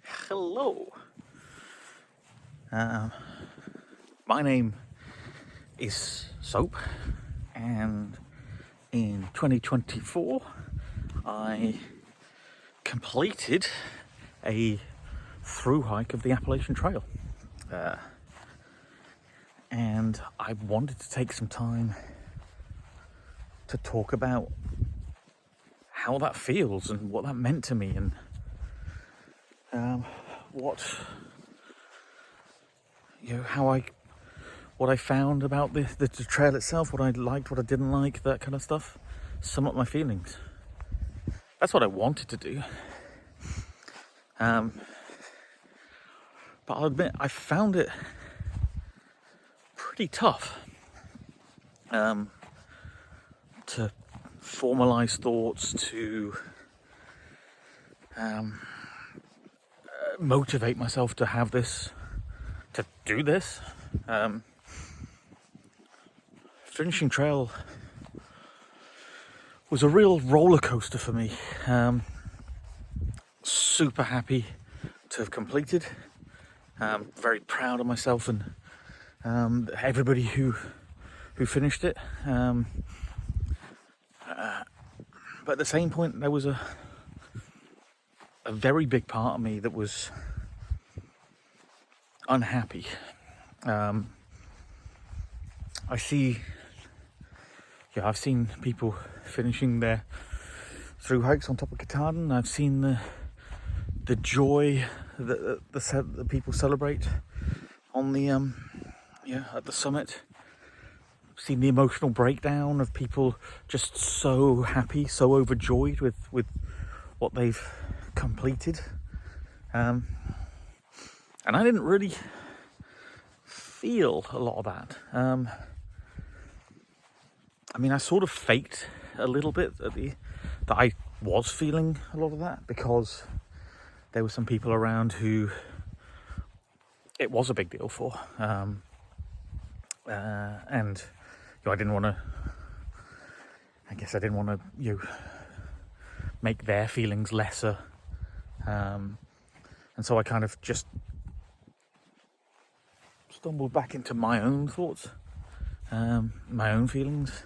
Hello. My name is Soap, and in 2024 I completed a through hike of the Appalachian Trail. And I wanted to take some time to talk about how that feels and what that meant to me, and what I found about the trail itself, what I liked, what I didn't like, that kind of stuff. Sum up my feelings. That's what I wanted to do. But I'll admit, I found it pretty tough to formalize thoughts, to motivate myself to do this. Finishing trail was a real roller coaster for me. Super happy to have completed. Very proud of myself and everybody who finished it. But at the same point, there was a very big part of me that was unhappy. I've seen people finishing their through hikes on top of Katahdin. I've seen the joy that the people celebrate on the at the summit. I've seen the emotional breakdown of people just so happy, so overjoyed with what they've completed. And I didn't really feel a lot of that. I sort of faked a little bit that I was feeling a lot of that, because there were some people around who it was a big deal for. And I didn't want to make their feelings lesser. And so I kind of just stumbled back into my own thoughts, my own feelings.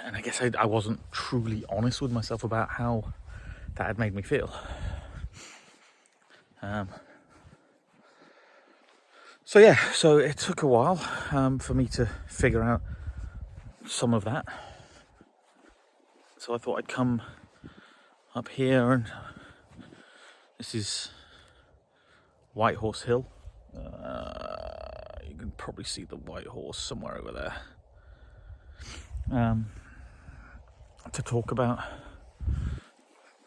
And I guess I wasn't truly honest with myself about how that had made me feel. So it took a while for me to figure out some of that. So I thought I'd come up here, and this is White Horse Hill. You can probably see the White Horse somewhere over there. To talk about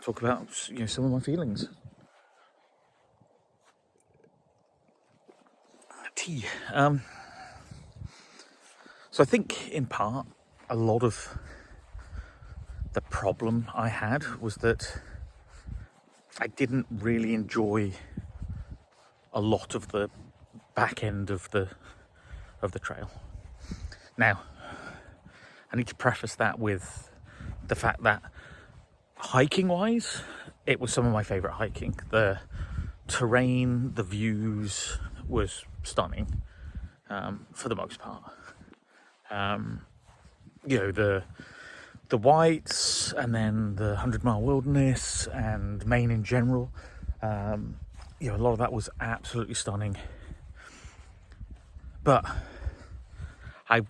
some of my feelings. Tea. So I think in part a lot of the problem I had was that I didn't really enjoy a lot of the back end of the trail. Now, I need to preface that with the fact that hiking wise, it was some of my favourite hiking. The terrain, the views was stunning, for the most part. The Whites, and then the 100 Mile Wilderness, and Maine in general. A lot of that was absolutely stunning. But I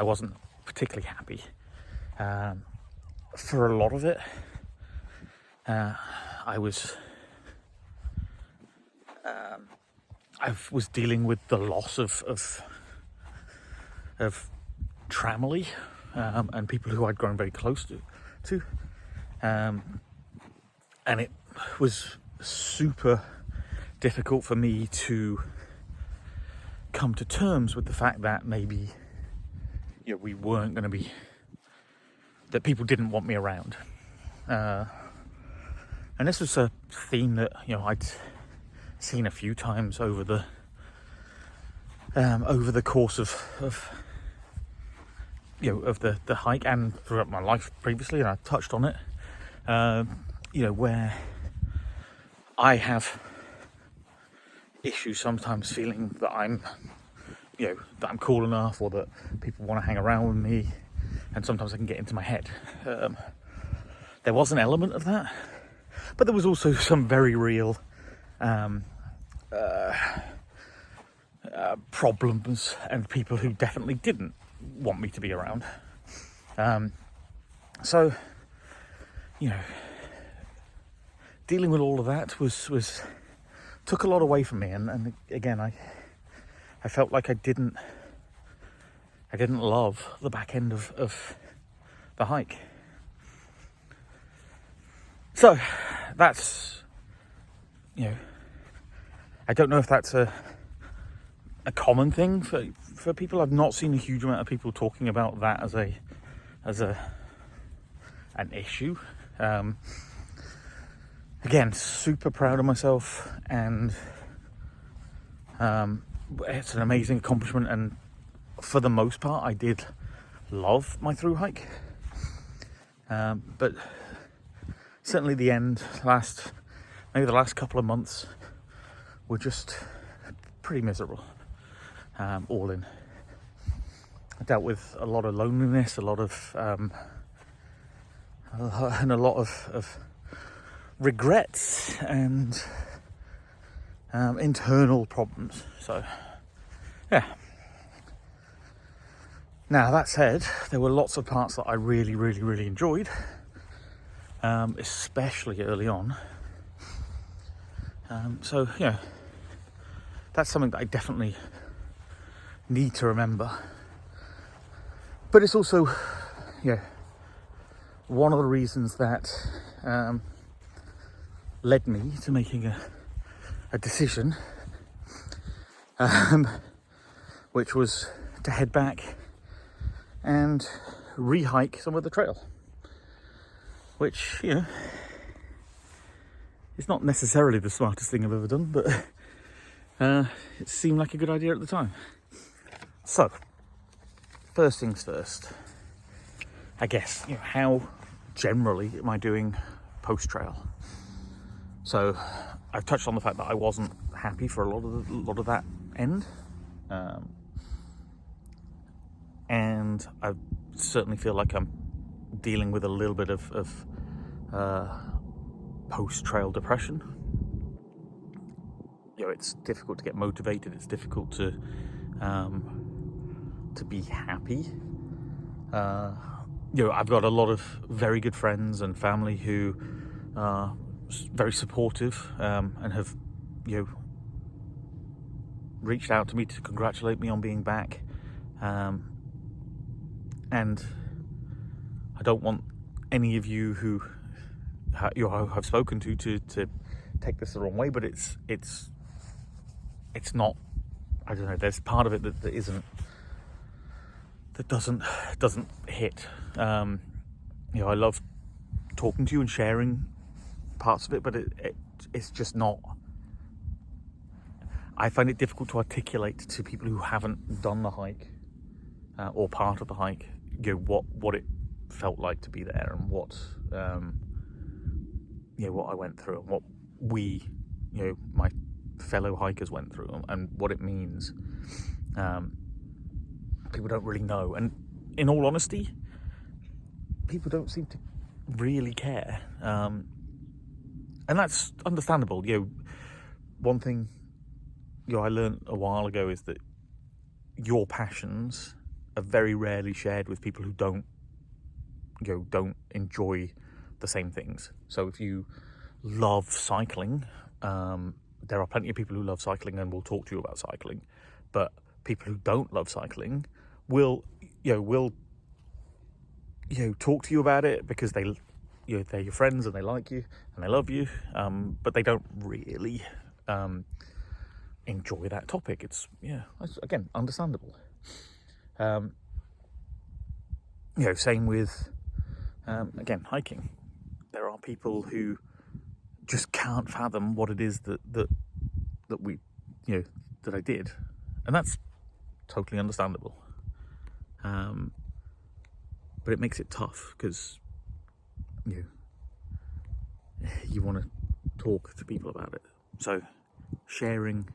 wasn't particularly happy. For a lot of it, I was dealing with the loss of Tramley, and people who I'd grown very close to. And it was super difficult for me to come to terms with the fact that maybe we weren't going to be, that people didn't want me around. And this was a theme that I'd seen a few times over the course of the hike, and throughout my life previously, and I touched on it. Where I have issues sometimes feeling that I'm cool enough, or that people want to hang around with me, and sometimes I can get into my head. There was an element of that, but there was also some very real problems and people who definitely didn't want me to be around. So, dealing with all of that was took a lot away from me, and again, I felt like I didn't love the back end of the hike. So that's, I don't know if that's a common thing for people. I've not seen a huge amount of people talking about that as an issue. Again, super proud of myself, and it's an amazing accomplishment, and for the most part I did love my through hike, but certainly the end, maybe the last couple of months were just pretty miserable, all in. I dealt with a lot of loneliness, a lot of regrets and internal problems. So, yeah. Now, that said, there were lots of parts that I really, really, really enjoyed, especially early on. So, that's something that I definitely need to remember. But it's also, one of the reasons that led me to making a decision, which was to head back and re-hike some of the trail, which, it's not necessarily the smartest thing I've ever done, but it seemed like a good idea at the time. So, first things first, I guess, how generally am I doing post-trail? So, I've touched on the fact that I wasn't happy for a lot of that end, and I certainly feel like I'm dealing with a little bit of post-trail depression. It's difficult to get motivated. It's difficult to be happy. I've got a lot of very good friends and family who are very supportive, and have, reached out to me to congratulate me on being back. And I don't want any of you who I've spoken to take this the wrong way, but it's not. I don't know. There's part of it that doesn't hit. I love talking to you and sharing parts of it, but it's just not. I find it difficult to articulate to people who haven't done the hike, or part of the hike, what it felt like to be there, and what I went through, and what we, my fellow hikers went through, and what it means. People don't really know, and in all honesty, people don't seem to really care, and that's understandable. One thing I learned a while ago is that your passions are very rarely shared with people who don't enjoy the same things. So if you love cycling, there are plenty of people who love cycling and will talk to you about cycling, but people who don't love cycling will talk to you about it because they're your friends and they like you and they love you, but they don't really enjoy that topic. It's again, understandable. Same with again, hiking. There are people who just can't fathom what it is that we that I did, and that's totally understandable. But it makes it tough because you want to talk to people about it. So sharing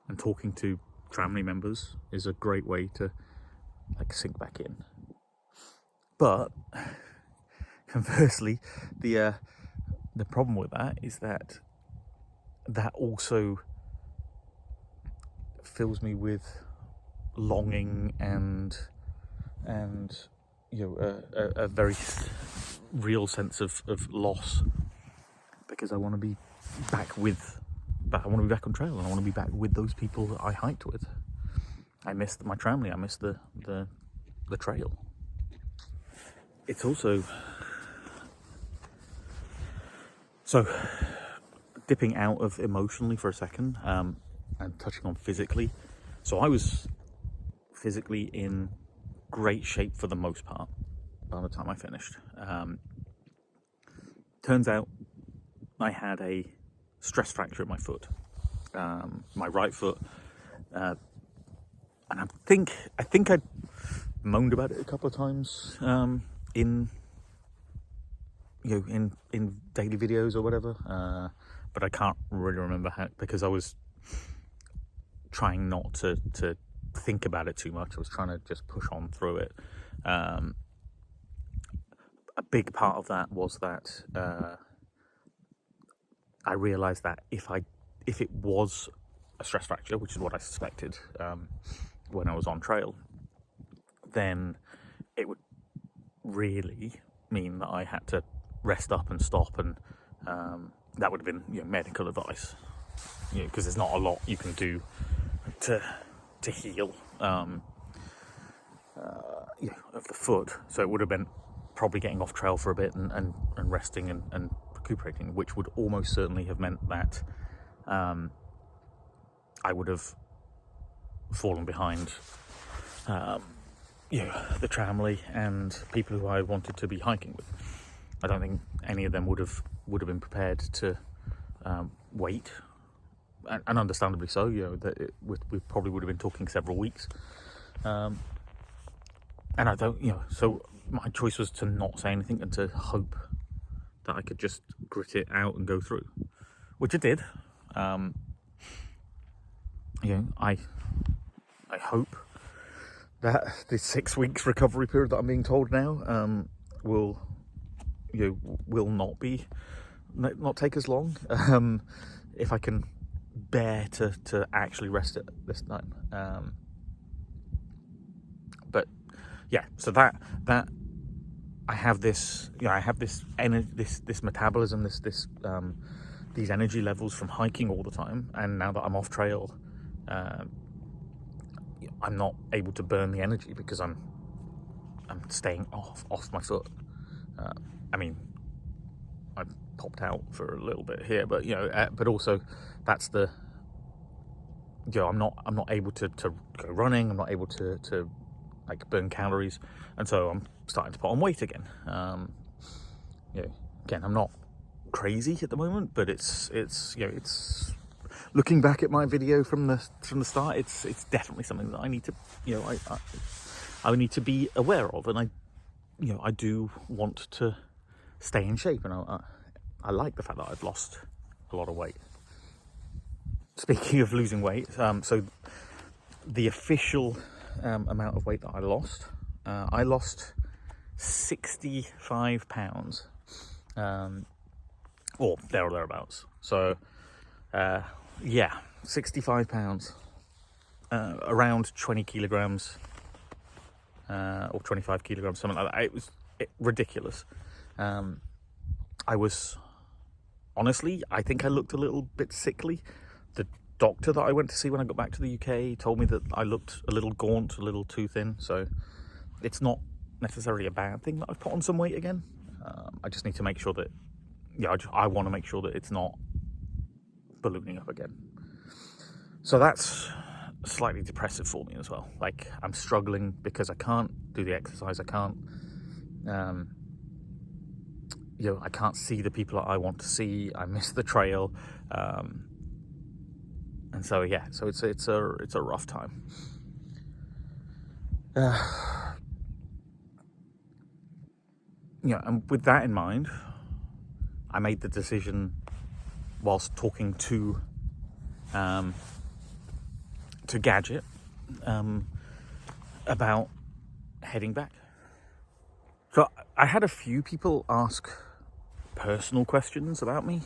and talking to family members is a great way to like sink back in. But conversely, the problem with that is that also fills me with longing and a very real sense of loss, because I want to be back on trail, and I want to be back with those people that I hiked with. I miss my family. I miss the trail. It's also so dipping out of emotionally for a second, and touching on physically. So I was physically in great shape for the most part by the time I finished. Turns out I had a stress fracture in my foot, my right foot, and I think I moaned about it a couple of times in daily videos or whatever, but I can't really remember how, because I was trying not to think about it too much. I was trying to just push on through it. A big part of that was that I realised that if it was a stress fracture, which is what I suspected when I was on trail, then it would really mean that I had to rest up and stop, and that would have been medical advice, because there's not a lot you can do to heal of the foot. So it would have been probably getting off trail for a bit and resting and recuperating, which would almost certainly have meant that I would have fallen behind the family and people who I wanted to be hiking with. I don't think any of them would have been prepared to wait, and understandably so. That we probably would have been talking several weeks, and I don't. So my choice was to not say anything and to hope that I could just grit it out and go through, which I did. I hope that the 6 weeks recovery period that I'm being told now will not take as long, if I can bear to actually rest it this time. But yeah, so that I have this this metabolism, these energy levels from hiking all the time, and now that I'm off trail, I'm not able to burn the energy because I'm staying off my foot. I popped out for a little bit here, but but also that's the I'm not able to go running. I'm not able to like burn calories, and so I'm starting to put on weight again. Again, I'm not crazy at the moment, but it's looking back at my video from the start, it's definitely something that I need to I need to be aware of, and I do want to stay in shape, and I like the fact that I've lost a lot of weight. Speaking of losing weight, so the official amount of weight that I lost 65 pounds, or there or thereabouts. So 65 pounds, around 20 kilograms, or 25 kilograms, something like that. It was ridiculous. I was, honestly, I think I looked a little bit sickly. The doctor that I went to see when I got back to the UK told me that I looked a little gaunt, a little too thin. So it's not necessarily a bad thing that I've put on some weight again. I just need to make sure that, I want to make sure that it's not ballooning up again. So that's slightly depressive for me as well. Like, I'm struggling because I can't do the exercise. I can't, I can't see the people that I want to see. I miss the trail. And so, so it's a rough time. And with that in mind, I made the decision whilst talking to Gadget about heading back. So I had a few people ask personal questions about me,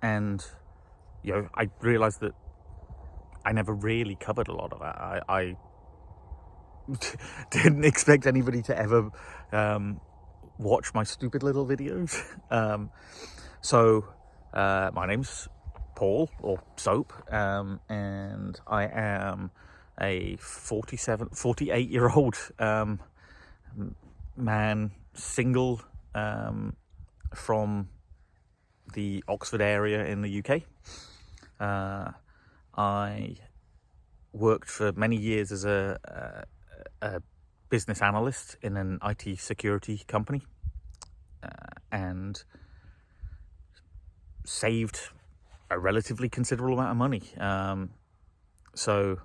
and I realized that I never really covered a lot of that. I didn't expect anybody to ever watch my stupid little videos. So my name's Paul, or Soap, and I am a 48-year-old man, single, from the Oxford area in the UK. I worked for many years as a business analyst in an IT security company, and saved a relatively considerable amount of money. So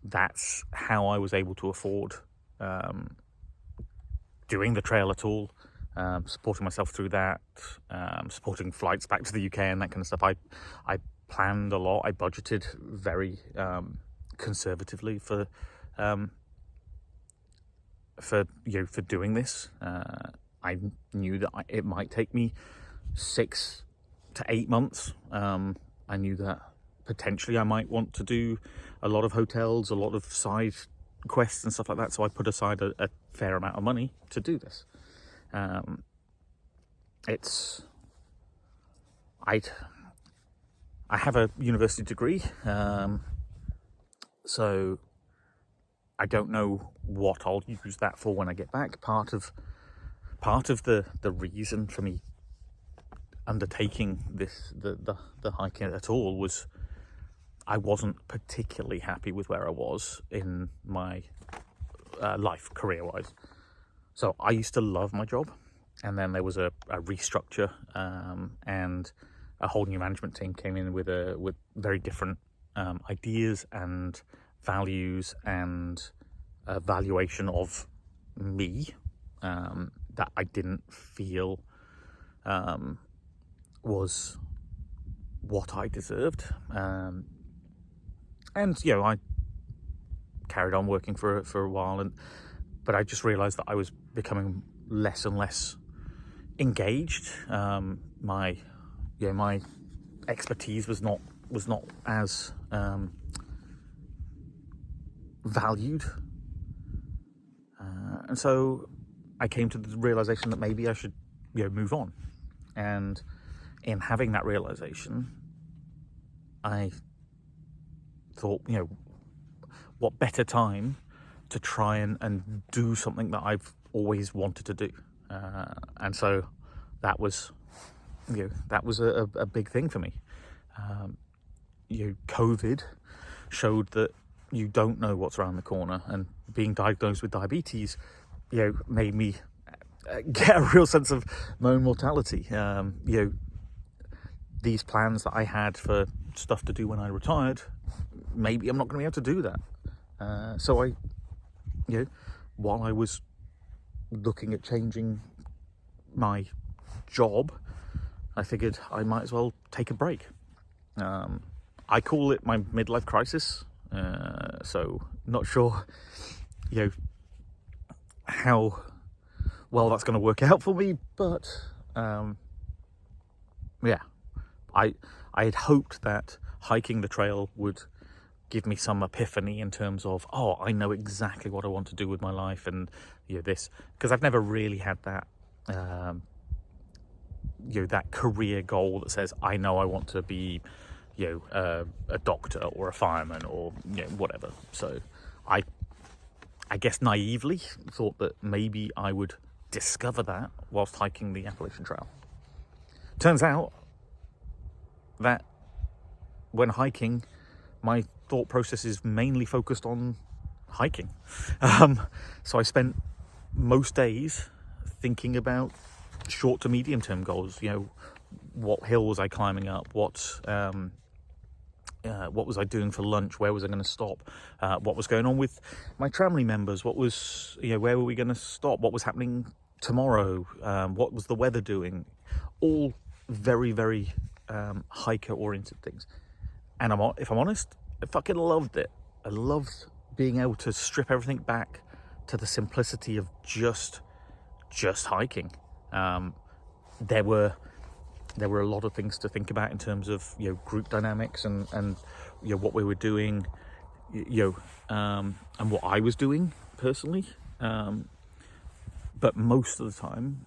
that's how I was able to afford doing the trail at all, supporting myself through that, supporting flights back to the UK and that kind of stuff. I planned a lot. I budgeted very conservatively for doing this. I knew that it might take me 6 to 8 months. I knew that potentially I might want to do a lot of hotels, a lot of side quests and stuff like that. So I put aside a fair amount of money to do this. I have a university degree, so I don't know what I'll use that for when I get back. Part of the reason for me undertaking the hiking at all was I wasn't particularly happy with where I was in my life, career-wise. So I used to love my job, and then there was a restructure, and a whole new management team came in with very different ideas and values and valuation of me that I didn't feel was what I deserved. And I carried on working for a while, but I just realized that I was becoming less and less engaged. My expertise was not as valued, and so I came to the realization that maybe I should move on. And in having that realization, I thought, what better time to try and do something that I've always wanted to do. And so that was a big thing for me. COVID showed that you don't know what's around the corner, and being diagnosed with diabetes, made me get a real sense of my own mortality. These plans that I had for stuff to do when I retired, maybe I'm not going to be able to do that. So I, while I was looking at changing my job, I figured I might as well take a break. I call it my midlife crisis. So not sure, how well that's going to work out for me, but I had hoped that hiking the trail would give me some epiphany in terms of, I know exactly what I want to do with my life, and this, because I've never really had that that career goal that says I know I want to be a doctor or a fireman or whatever. So I guess naively thought that maybe I would discover that whilst hiking the Appalachian Trail. Turns out that when hiking, my thought process is mainly focused on hiking. So I spent most days thinking about short to medium term goals. What hill was I climbing up? What was I doing for lunch? Where was I going to stop? What was going on with my family members? What was, where were we going to stop? What was happening tomorrow? What was the weather doing? All very, very hiker-oriented things. And if I'm honest, I fucking loved it. I loved being able to strip everything back to the simplicity of just hiking. There were a lot of things to think about in terms of group dynamics and what we were doing, and what I was doing personally. But most of the time,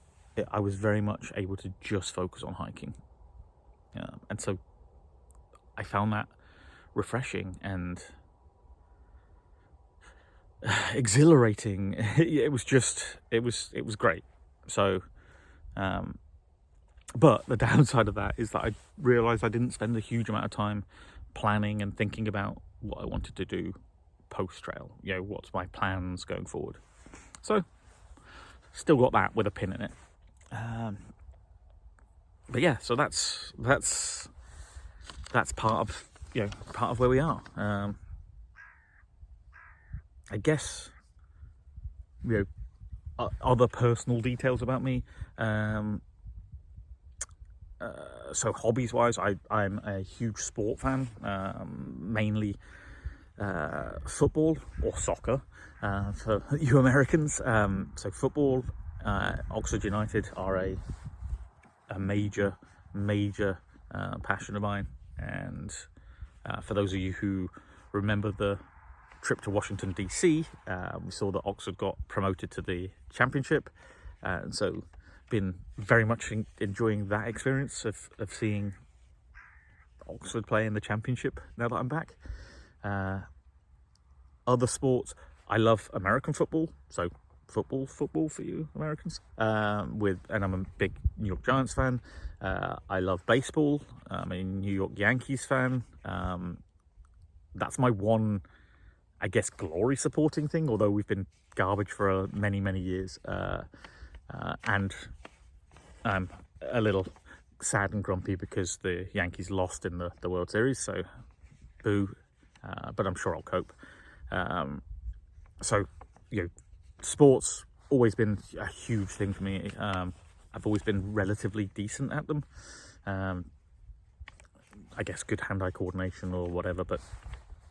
I was very much able to just focus on hiking, and so I found that refreshing and exhilarating. It was great. So, but the downside of that is that I realized I didn't spend a huge amount of time planning and thinking about what I wanted to do post trail. What's my plans going forward? So, still got that with a pin in it. But yeah, so that's part of where we are. I guess other personal details about me. So hobbies wise, I'm a huge sport fan, mainly football or soccer for you Americans. So football, Oxford United are a major passion of mine. And for those of you who remember the trip to Washington DC, we saw that Oxford got promoted to the championship, and so been very much enjoying that experience of seeing Oxford play in the championship now that I'm back. Other sports, I love American football, so football for you Americans, and I'm a big New York Giants fan. I love baseball. I'm a New York Yankees fan. That's my one, I guess, glory supporting thing, although we've been garbage for many years. And I'm a little sad and grumpy because the Yankees lost in the World Series, so boo. But I'm sure I'll cope. So, sports always been a huge thing for me. I've always been relatively decent at them. I guess good hand-eye coordination or whatever, but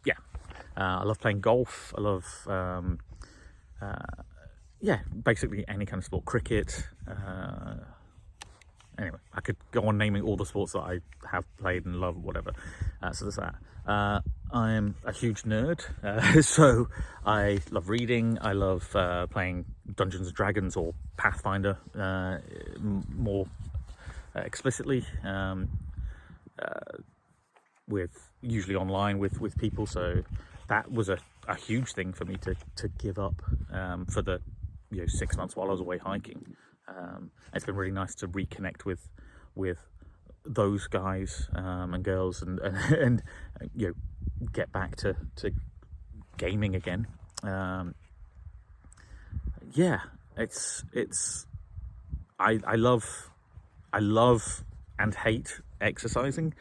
yeah. I love playing golf. I love, basically any kind of sport. Cricket. Anyway, I could go on naming all the sports that I have played and love, whatever. So there's that. I'm a huge nerd, so I love reading. I love playing Dungeons & Dragons or Pathfinder more explicitly, with usually online with people. So that was a huge thing for me to give up for the 6 months while I was away hiking. It's been really nice to reconnect with those guys and girls and get back to gaming again. I love and hate exercising.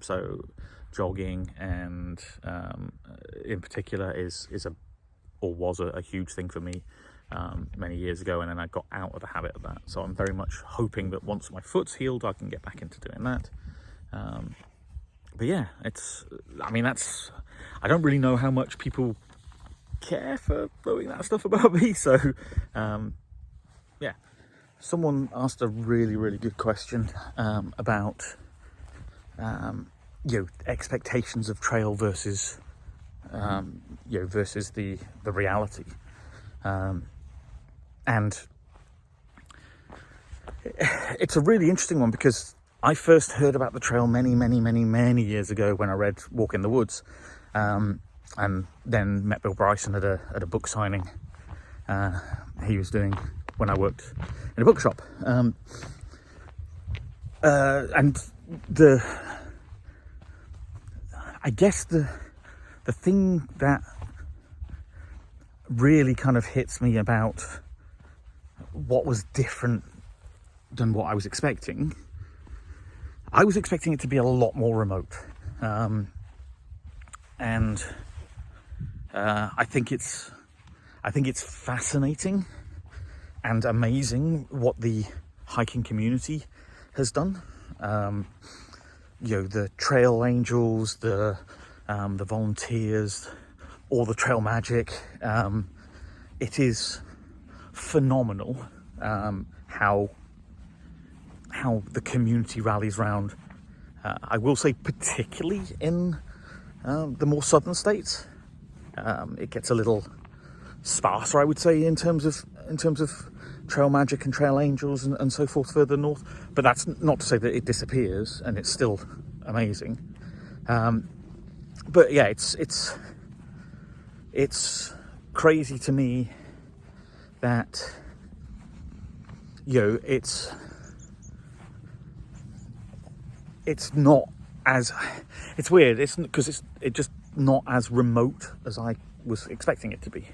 So jogging and in particular was a huge thing for me many years ago, and then I got out of the habit of that. So I'm very much hoping that once my foot's healed, I can get back into doing that. But yeah, I don't really know how much people care for knowing that stuff about me. So yeah, someone asked a really good question about expectations of trail versus versus the reality. And it's a really interesting one because I first heard about the trail many years ago when I read Walk in the Woods, and then met Bill Bryson at a book signing he was doing when I worked in a bookshop. And I guess the thing that really kind of hits me about what was different than what I was expecting. I was expecting it to be a lot more remote, and I think it's fascinating and amazing what the hiking community has done. the trail angels, the volunteers, all the trail magic. It is phenomenal how the community rallies round. I will say, particularly in the more southern states, it gets a little sparser, I would say, in terms of trail magic and trail angels and so forth further north. But that's not to say that it disappears, and it's still amazing. But yeah, it's crazy to me that it's not as, it's weird. It's because it's just not as remote as I was expecting it to be.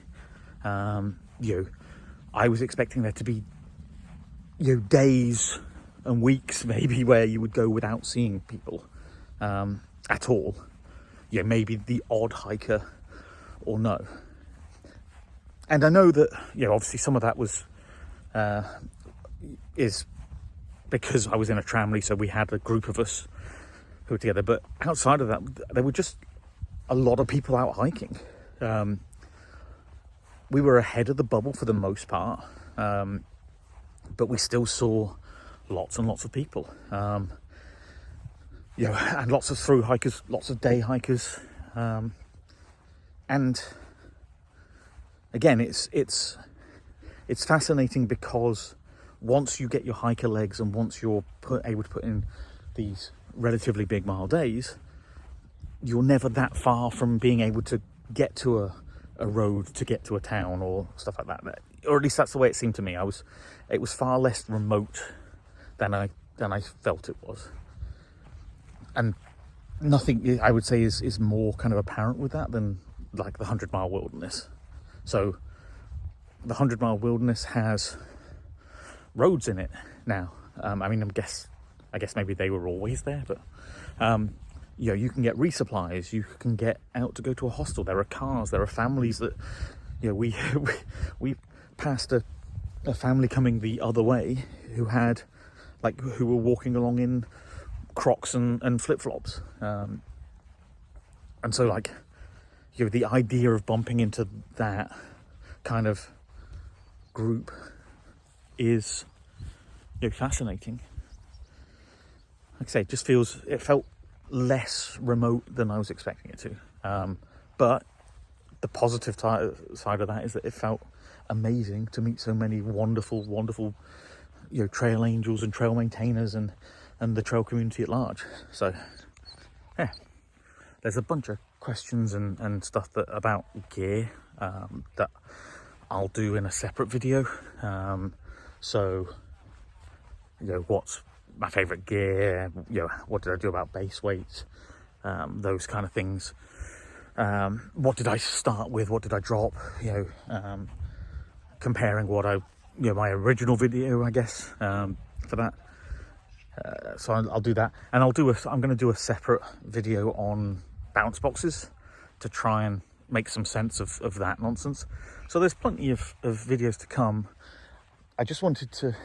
I was expecting there to be days and weeks maybe where you would go without seeing people at all. Maybe the odd hiker or no. And I know that obviously some of that was is because I was in a tramley, so we had a group of us who were together. But outside of that, there were just a lot of people out hiking. We were ahead of the bubble for the most part, but we still saw lots and lots of people. And lots of through hikers, lots of day hikers, and again, it's fascinating because once you get your hiker legs and once you're able to put in these relatively big mile days, you're never that far from being able to get to a road to get to a town or stuff like that. Or at least that's the way it seemed to me. It was far less remote than I felt it was. And nothing, I would say, is more kind of apparent with that than like the 100-mile wilderness. So the 100-mile wilderness has roads in it now. I guess maybe they were always there, but you can get resupplies, you can get out to go to a hostel, there are cars, there are families that, we passed a family coming the other way who were walking along in Crocs and flip-flops. And so the idea of bumping into that kind of group is fascinating. Like I say, it felt less remote than I was expecting it to. But the positive side of that is that it felt amazing to meet so many wonderful trail angels and trail maintainers and the trail community at large. So yeah, there's a bunch of questions and stuff about gear that I'll do in a separate video. So what's my favorite gear, what did I do about base weights, those kind of things. What did I start with, what did I drop, comparing what my original video, I guess, for that. So I'll do that, and I'm going to do a separate video on bounce boxes to try and make some sense of that nonsense. So there's plenty of videos to come. I just wanted to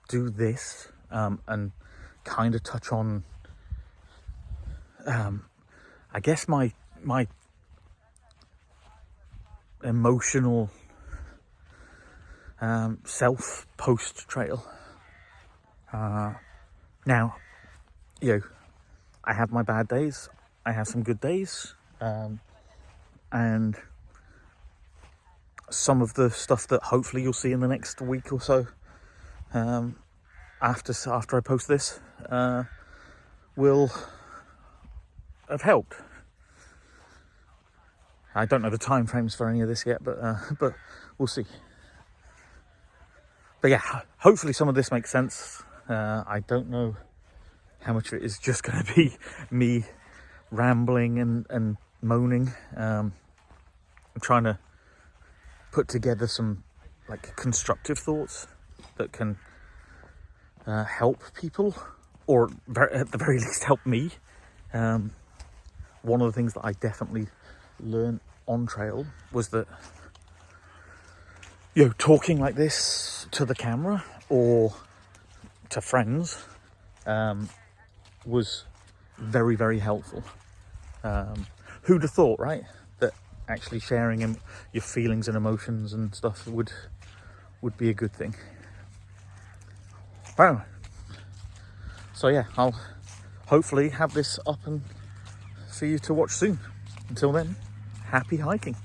do this and kind of touch on I guess my emotional self post trail. Now, I have my bad days, I have some good days, and some of the stuff that hopefully you'll see in the next week or so, after I post this, will have helped. I don't know the time frames for any of this yet, but we'll see. But yeah, hopefully some of this makes sense. I don't know how much of it is just going to be me rambling and moaning. I'm trying to put together some constructive thoughts that can help people, or at the very least help me. One of the things that I definitely learned on trail was that talking like this to the camera or to friends was very, very helpful. Who'd have thought, right, that actually sharing your feelings and emotions and stuff would be a good thing. Wow. So yeah, I'll hopefully have this up and for you to watch soon. Until then, happy hiking.